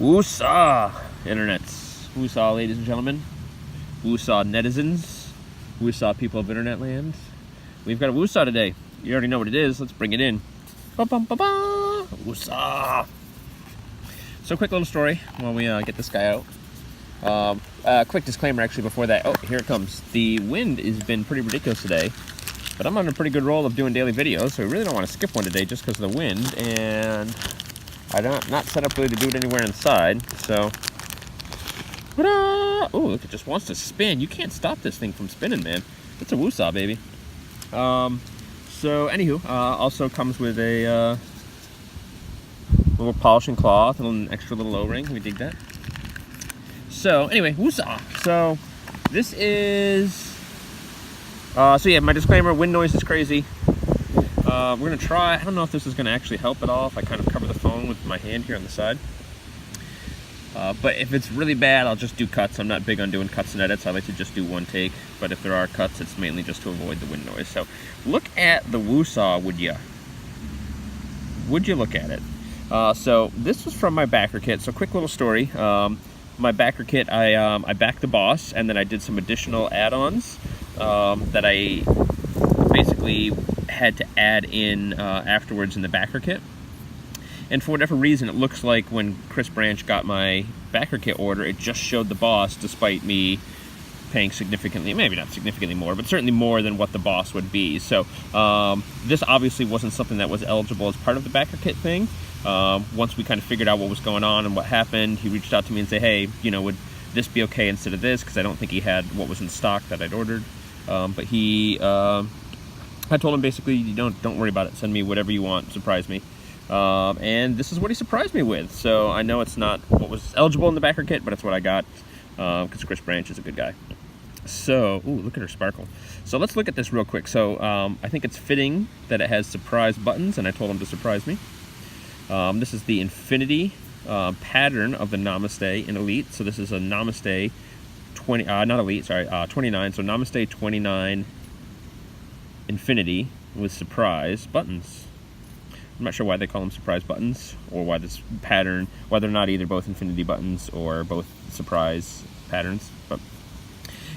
WooSah, internets. WooSah, ladies and gentlemen. WooSah netizens. WooSah people of internet land. We've got a WooSah today. You already know what it is. Let's bring it in. Ba-bum-ba-ba! WooSah. So, quick little story while we get this guy out. Quick disclaimer actually before that. Oh, here it comes. The wind has been pretty ridiculous today, but I'm on a pretty good roll of doing daily videos, so we really don't want to skip one today just because of the wind, and I'm not set up really to do it anywhere inside, so... Oh, look, it just wants to spin. You can't stop this thing from spinning, man. It's a WooSah, baby. So, anywho, also comes with a little polishing cloth and an extra little O-ring. We dig that. So, anyway, WooSah. So, this is... so, yeah, my disclaimer, wind noise is crazy. We're going to try... I don't know if this is going to actually help at all if I kind of cover the phone with my hand here on the side. But if it's really bad, I'll just do cuts. I'm not big on doing cuts and edits. I like to just do one take. But if there are cuts, it's mainly just to avoid the wind noise. So, look at the WooSah, would ya? Would you look at it? So, this was from my backer kit. So, quick little story. My backer kit, I backed the Boss, and then I did some additional add-ons that I basically had to add in afterwards in the backer kit. And for whatever reason, it looks like when Chris Branch got my backer kit order, it just showed the Boss, despite me paying significantly, maybe not significantly more, but certainly more than what the Boss would be. So this obviously wasn't something that was eligible as part of the backer kit thing. Once we kind of figured out what was going on and what happened, he reached out to me and said, hey, you know, would this be okay instead of this? Because I don't think he had what was in stock that I'd ordered. But I told him basically, you don't worry about it. Send me whatever you want. Surprise me. And this is what he surprised me with. So I know it's not what was eligible in the backer kit, but it's what I got because Chris Branch is a good guy. So, ooh, look at her sparkle. So let's look at this real quick. So I think it's fitting that it has surprise buttons, and I told him to surprise me. This is the Infinity pattern of the Namaste in Elite. So this is a Namaste 20, not Elite, sorry, 29. So Namaste 29 Infinity with surprise buttons. I'm not sure why they call them surprise buttons, or why this pattern, whether or not either both infinity buttons or both surprise patterns. But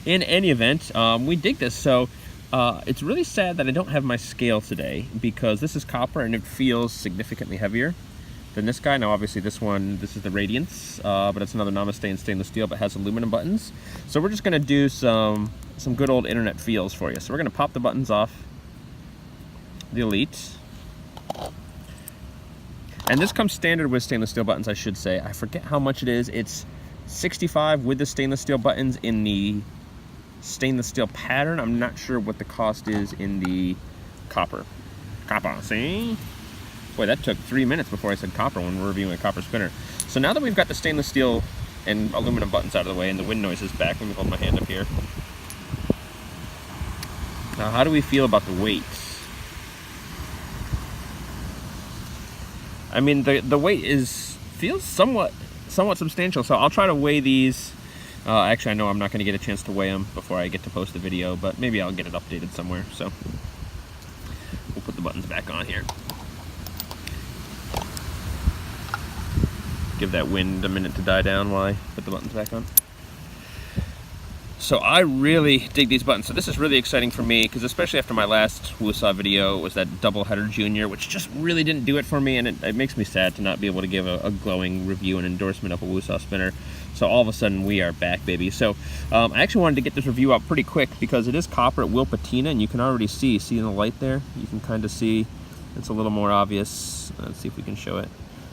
in any event, we dig this. So it's really sad that I don't have my scale today, because this is copper and it feels significantly heavier than this guy. Now, obviously, this is the Radiance, but it's another Namaste in stainless steel, but has aluminum buttons. So we're just going to do some good old internet feels for you. So we're going to pop the buttons off the Elite. And this comes standard with stainless steel buttons, I should say. I forget how much it is. It's $65 with the stainless steel buttons in the stainless steel pattern. I'm not sure what the cost is in the copper. Copper, see? Boy, that took 3 minutes before I said copper when we're reviewing a copper spinner. So now that we've got the stainless steel and aluminum buttons out of the way and the wind noise is back, let me hold my hand up here. Now, how do we feel about the weight? I mean, the weight feels somewhat substantial, so I'll try to weigh these. Actually, I know I'm not going to get a chance to weigh them before I get to post the video, but maybe I'll get it updated somewhere. So we'll put the buttons back on here. Give that wind a minute to die down while I put the buttons back on. So I really dig these buttons. So this is really exciting for me, because especially after my last WooSah video was that double header junior, which just really didn't do it for me, and it makes me sad to not be able to give a glowing review and endorsement of a WooSah spinner. So all of a sudden we are back, baby. So I actually wanted to get this review out pretty quick, because it is copper, it will patina, and you can already see in the light there, you can kind of see it's a little more obvious. Let's see if we can show it.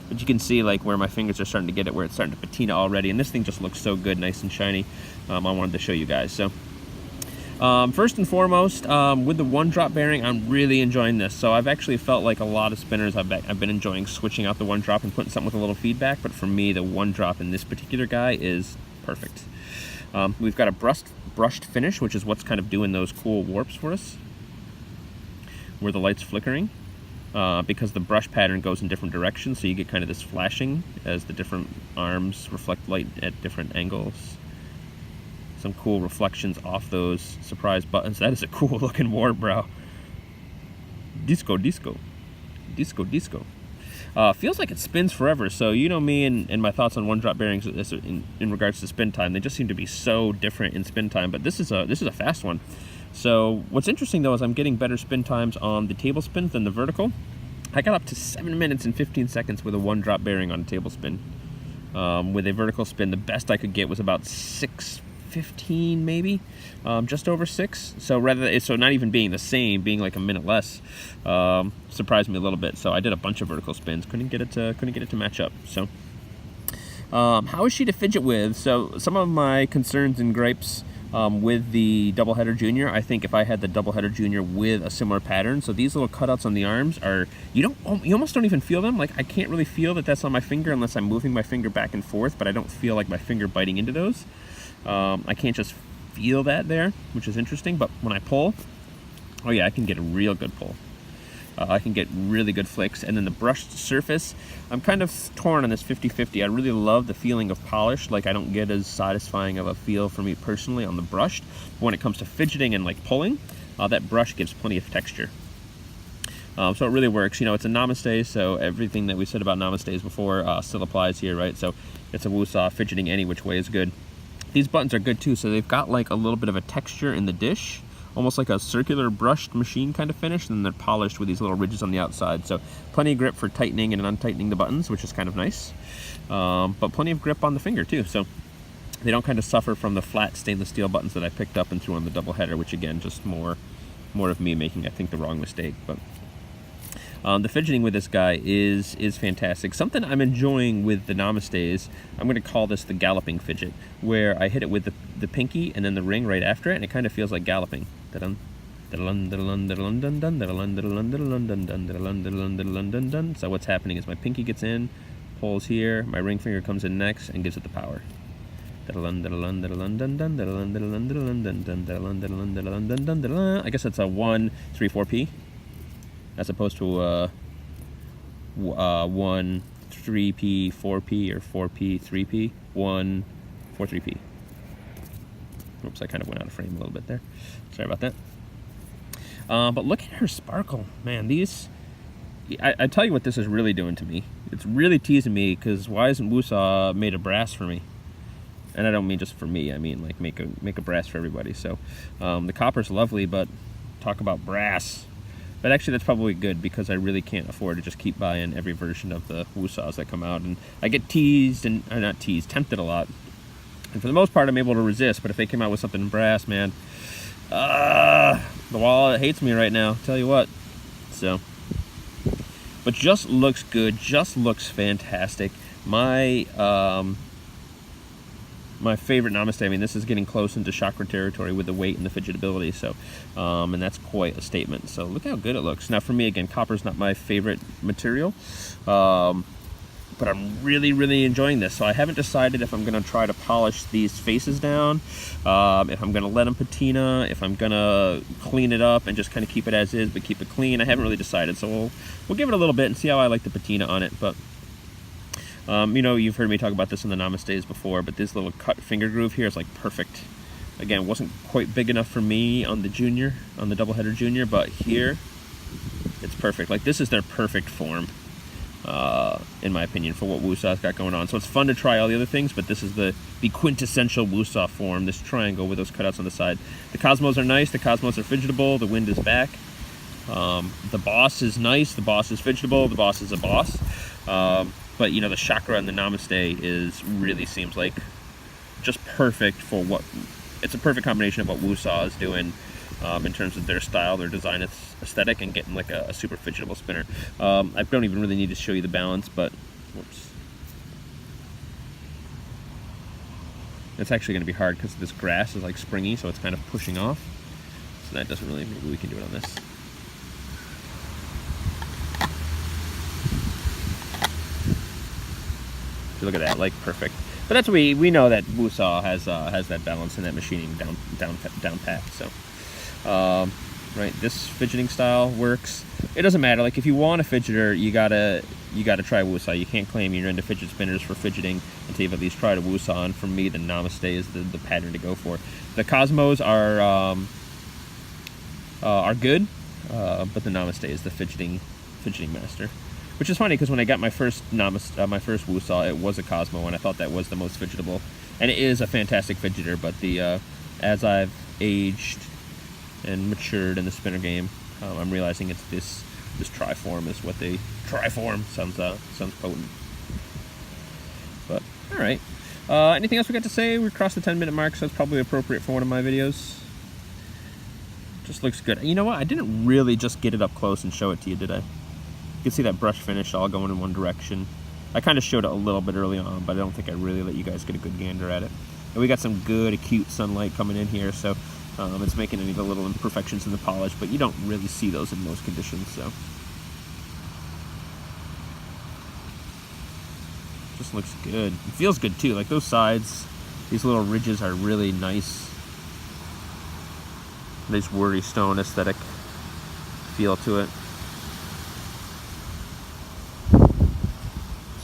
But you can see like where my fingers are starting to get it, where it's starting to patina already. And this thing just looks so good, nice and shiny. I wanted to show you guys. So first and foremost, with the one drop bearing, I'm really enjoying this. So I've actually felt like a lot of spinners, I've been enjoying switching out the one drop and putting something with a little feedback. But for me, the one drop in this particular guy is perfect. We've got a brushed finish, which is what's kind of doing those cool warps for us, where the light's flickering. Because the brush pattern goes in different directions, so you get kind of this flashing as the different arms reflect light at different angles. Some cool reflections off those surprise buttons. That is a cool looking warp, bro. Disco, disco. Disco, disco. Feels like it spins forever. So you know me and my thoughts on one-drop bearings in regards to spin time. They just seem to be so different in spin time. But this is a fast one. So what's interesting though is I'm getting better spin times on the table spins than the vertical. I got up to 7 minutes and 15 seconds with a one-drop bearing on a table spin. With a vertical spin, the best I could get was about 6:15 maybe, just over 6. So not even being the same, being like a minute less, surprised me a little bit. So I did a bunch of vertical spins, couldn't get it to match up. So how is she to fidget with? So some of my concerns and gripes with the Doubleheader Junior, I think if I had the Doubleheader Junior with a similar pattern, so these little cutouts on the arms are, you almost don't even feel them. Like I can't really feel that that's on my finger unless I'm moving my finger back and forth, but I don't feel like my finger biting into those. I can't just feel that there, which is interesting, but when I pull, oh yeah, I can get a real good pull. I can get really good flicks. And then the brushed surface, I'm kind of torn on this 50-50. I really love the feeling of polish. Like I don't get as satisfying of a feel for me personally on the brushed. But when it comes to fidgeting and like pulling, that brush gives plenty of texture. So it really works. You know, it's a Namaste, so everything that we said about Namastes before still applies here, right? So it's a WooSah, fidgeting any which way is good. These buttons are good too, so they've got like a little bit of a texture in the dish, almost like a circular brushed machine kind of finish, and then they're polished with these little ridges on the outside. So plenty of grip for tightening and untightening the buttons, which is kind of nice. But plenty of grip on the finger too, so they don't kind of suffer from the flat stainless steel buttons that I picked up and threw on the doubleheader, which again, just more of me making, I think, the wrong mistake. But the fidgeting with this guy is fantastic. Something I'm enjoying with the Namastes, I'm going to call this the galloping fidget, where I hit it with the pinky and then the ring right after it, and it kind of feels like galloping. So what's happening is my pinky gets in, pulls here, my ring finger comes in next and gives it the power. I guess that's a 1, 3, 4P. As opposed to 1, 3P, 4P, or 4P, 3P, 1, 4, 3P. Oops, I kind of went out of frame a little bit there. Sorry about that. But look at her sparkle, man. These, I tell you what this is really doing to me. It's really teasing me, because why isn't WooSah made a brass for me? And I don't mean just for me. I mean like make a brass for everybody. So the copper's lovely, but talk about brass. But actually that's probably good, because I really can't afford to just keep buying every version of the WooSahs that come out. And I get teased, and not teased, tempted a lot. And for the most part I'm able to resist, but if they came out with something in brass, man, the wallet hates me right now, tell you what. So, but just looks good, just looks fantastic. My favorite Namaste, I mean, this is getting close into chakra territory with the weight and the fidgetability, so, and that's quite a statement. So look how good it looks. Now for me, again, copper's not my favorite material, but I'm really, really enjoying this. So I haven't decided if I'm going to try to polish these faces down, if I'm going to let them patina, if I'm going to clean it up and just kind of keep it as is, but keep it clean. I haven't really decided, so we'll give it a little bit and see how I like the patina on it. But you know, you've heard me talk about this in the Namastes before, but this little cut finger groove here is like perfect. Again, wasn't quite big enough for me on the Junior, on the Doubleheader Junior, but here, it's perfect. Like, this is their perfect form, in my opinion, for what WooSah's got going on. So it's fun to try all the other things, but this is the quintessential WooSah form, this triangle with those cutouts on the side. The Cosmos are nice, the Cosmos are fidgetable, the wind is back. The Boss is nice, the Boss is fidgetable, the Boss is a boss. But, you know, the Chakra and the Namaste really seems like just perfect for what, it's a perfect combination of what WooSah is doing in terms of their style, their design aesthetic, and getting like a super fidgetable spinner. I don't even really need to show you the balance, but, whoops. It's actually going to be hard because this grass is like springy, so it's kind of pushing off. So that doesn't really, maybe we can do it on this. Look at that, like perfect. But that's we know that WooSah has that balance and that machining down pat. So, right, this fidgeting style works. It doesn't matter. Like if you want a fidgeter, you gotta try WooSah. You can't claim you're into fidget spinners for fidgeting until you've at least tried a WooSah. And for me, the Namaste is the pattern to go for. The Cosmos are good, but the Namaste is the fidgeting master. Which is funny because when I got my first Namaste, my first WooSah, it was a Cosmo, and I thought that was the most fidgetable. And it is a fantastic fidgeter, but the as I've aged and matured in the spinner game, I'm realizing it's this triform is what they triform sounds potent. But all right, anything else we got to say? We crossed the 10-minute mark, so it's probably appropriate for one of my videos. Just looks good. You know what? I didn't really just get it up close and show it to you, did I? You can see that brush finish all going in one direction. I kind of showed it a little bit early on, but I don't think I really let you guys get a good gander at it. And we got some good acute sunlight coming in here, so it's making any of the little imperfections in the polish, but you don't really see those in most conditions, so. Just looks good. It feels good too, like those sides, these little ridges are really nice. Nice worry stone aesthetic feel to it.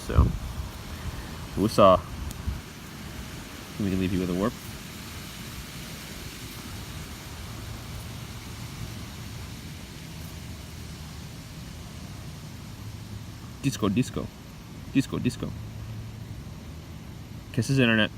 So, WooSah. We can leave you with a warp. Disco, disco. Disco, disco. Kisses, internet.